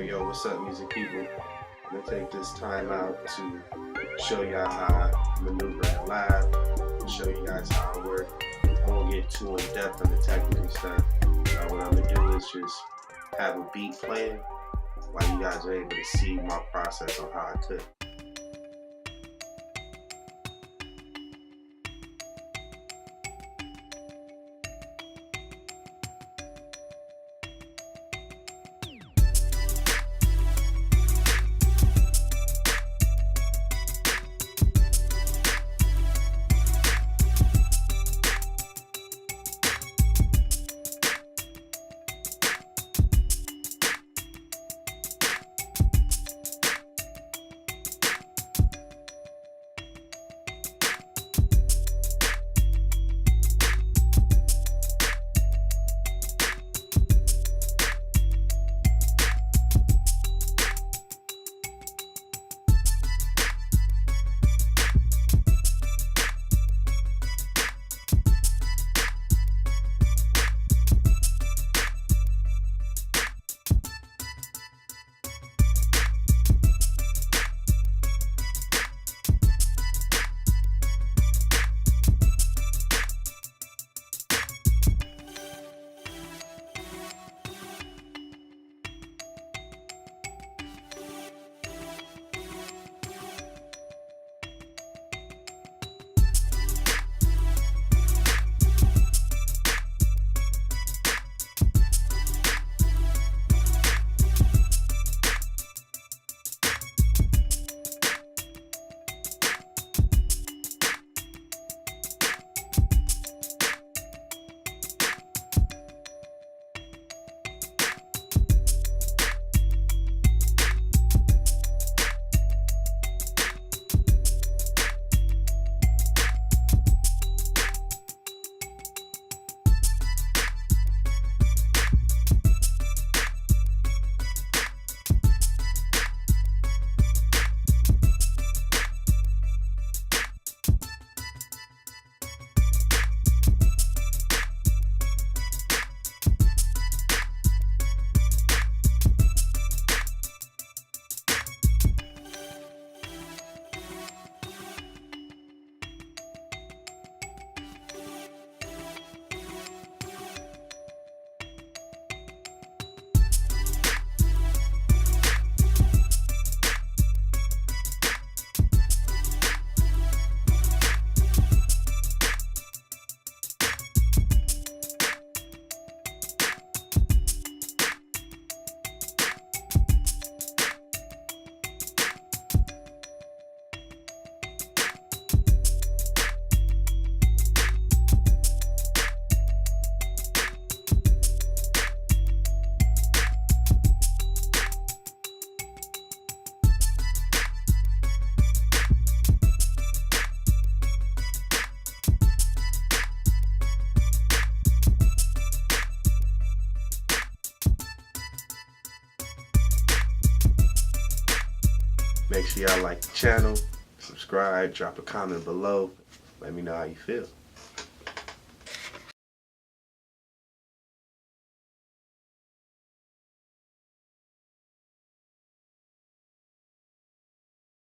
Yo, what's up, music people? I'm gonna take this time out to show y'all how I maneuver at live, and show you guys how I work. I won't get too in depth on the technical stuff. What I'm gonna do is just have a beat playing while you guys are able to see my process on how I cook. Make sure y'all like the channel, subscribe, drop a comment below. Let me know how you feel.